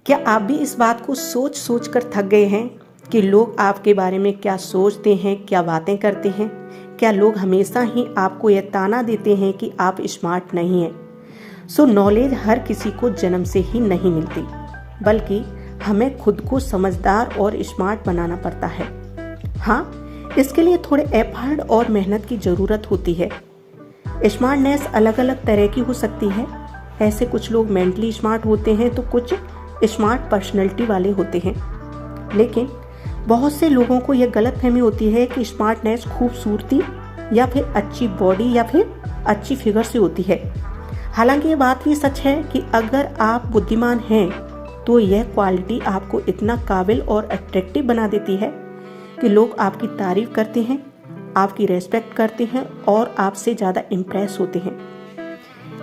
क्या आप भी इस बात को सोच सोच कर थक गए हैं कि लोग आपके बारे में क्या सोचते हैं, क्या बातें करते हैं? क्या लोग हमेशा ही आपको यह ताना देते हैं कि आप स्मार्ट नहीं हैं? नॉलेज हर किसी को जन्म से ही नहीं मिलती, बल्कि हमें खुद को समझदार और स्मार्ट बनाना पड़ता है। हाँ, इसके लिए थोड़े एफर्ट और मेहनत की ज़रूरत होती है। स्मार्टनेस अलग अलग तरह की हो सकती है। ऐसे कुछ लोग मेंटली स्मार्ट होते हैं तो कुछ स्मार्ट पर्सनैलिटी वाले होते हैं। लेकिन बहुत से लोगों को यह गलतफहमी होती है कि स्मार्टनेस खूबसूरती या फिर अच्छी बॉडी या फिर अच्छी फिगर से होती है। हालांकि ये बात भी सच है कि अगर आप बुद्धिमान हैं तो यह क्वालिटी आपको इतना काबिल और अट्रैक्टिव बना देती है कि लोग आपकी तारीफ करते हैं, आपकी रेस्पेक्ट करते हैं और आपसे ज़्यादा इम्प्रेस होते हैं।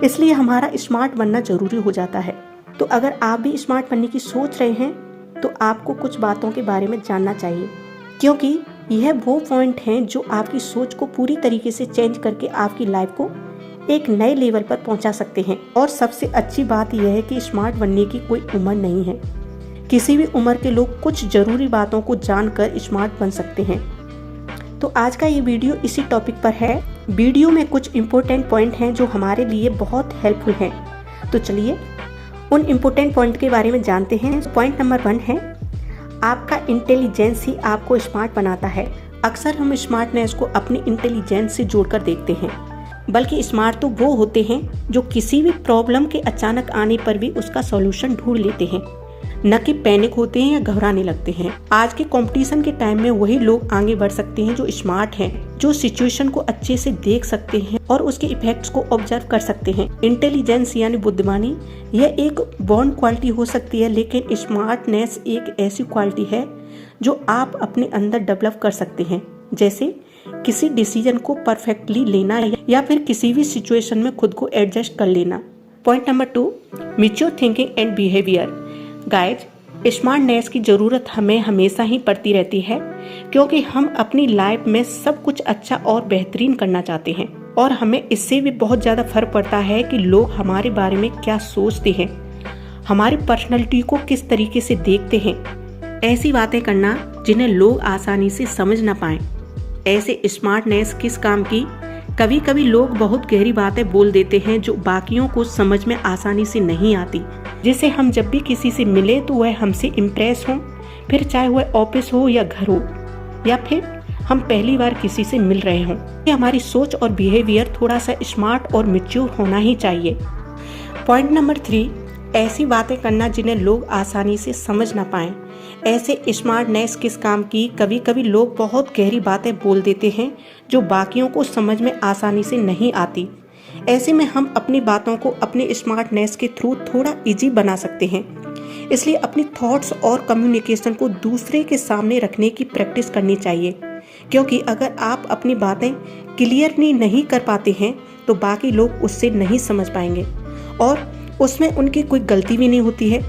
इसलिए हमारा स्मार्ट बनना ज़रूरी हो जाता है। तो अगर आप भी स्मार्ट बनने की सोच रहे हैं तो आपको कुछ बातों के बारे में जानना चाहिए, क्योंकि यह वो पॉइंट हैं जो आपकी सोच को पूरी तरीके से चेंज करके आपकी लाइफ को एक नए लेवल पर पहुंचा सकते हैं। और सबसे अच्छी बात यह है कि स्मार्ट बनने की कोई उम्र नहीं है। किसी भी उम्र के लोग कुछ ज़रूरी बातों को जानकर स्मार्ट बन सकते हैं। तो आज का ये वीडियो इसी टॉपिक पर है। वीडियो में कुछ इम्पोर्टेंट पॉइंट हैं जो हमारे लिए बहुत हेल्पफुल हैं। तो चलिए उन इम्पोर्टेंट पॉइंट के बारे में जानते हैं। पॉइंट नंबर 1 है, आपका इंटेलिजेंस ही आपको स्मार्ट बनाता है। अक्सर हम स्मार्टनेस को अपनी इंटेलिजेंस से जोड़कर देखते हैं, बल्कि स्मार्ट तो वो होते हैं जो किसी भी प्रॉब्लम के अचानक आने पर भी उसका सॉल्यूशन ढूंढ लेते हैं, न कि पैनिक होते हैं या घबराने लगते हैं। आज के कंपटीशन के टाइम में वही लोग आगे बढ़ सकते हैं जो स्मार्ट हैं, जो सिचुएशन को अच्छे से देख सकते हैं और उसके इफेक्ट्स को ऑब्जर्व कर सकते हैं। इंटेलिजेंस यानी बुद्धिमानी यह एक बॉर्न क्वालिटी हो सकती है, लेकिन स्मार्टनेस एक ऐसी क्वालिटी है जो आप अपने अंदर डेवलप कर सकते हैं, जैसे किसी डिसीजन को परफेक्टली लेना या फिर किसी भी सिचुएशन में खुद को एडजस्ट कर लेना। Point number 2, mature thinking and behaviour. Guys, smartness की ज़रूरत हमें हमेशा ही पड़ती रहती है, क्योंकि हम अपनी लाइफ में सब कुछ अच्छा और बेहतरीन करना चाहते हैं और हमें इससे भी बहुत ज़्यादा फर्क पड़ता है कि लोग हमारे बारे में क्या सोचते हैं, हमारी पर्सनैलिटी को किस तरीके से देखते हैं। ऐसी बातें करना जिन्हें लोग आसानी से समझ ना पाएं। ऐसे स्मार्टनेस किस काम की? कभी कभी लोग बहुत गहरी बातें बोल देते हैं जो बाकियों को समझ में आसानी से नहीं आती, जिससे हम जब भी किसी से मिले तो वह हमसे इम्प्रेस हो, फिर चाहे वह ऑफिस हो या घर हो या फिर हम पहली बार किसी से मिल रहे हों। हमारी सोच और बिहेवियर थोड़ा सा स्मार्ट और मैच्योर होना ही चाहिए। पॉइंट नंबर 3, ऐसी बातें करना जिन्हें लोग आसानी से समझ ना पाएं। ऐसे स्मार्टनेस किस काम की? कभी कभी लोग बहुत गहरी बातें बोल देते हैं जो बाकियों को समझ में आसानी से नहीं आती। ऐसे में हम अपनी बातों को अपने स्मार्टनेस के थ्रू थोड़ा इजी बना सकते हैं। इसलिए अपनी थॉट्स और कम्युनिकेशन को दूसरे के सामने रखने की प्रैक्टिस करनी चाहिए, क्योंकि अगर आप अपनी बातें क्लियरली नहीं कर पाते हैं तो बाकी लोग उससे नहीं समझ पाएंगे और उसमें उनकी कोई गलती भी नहीं होती है।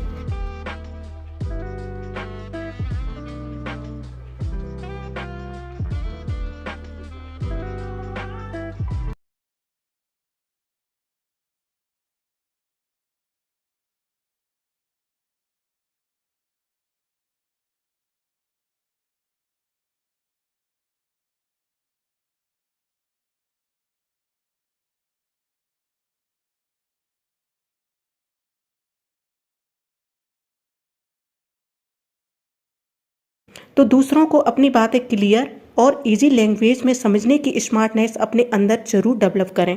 तो दूसरों को अपनी बातें क्लियर और इजी लैंग्वेज में समझने की स्मार्टनेस अपने अंदर जरूर डेवलप करें।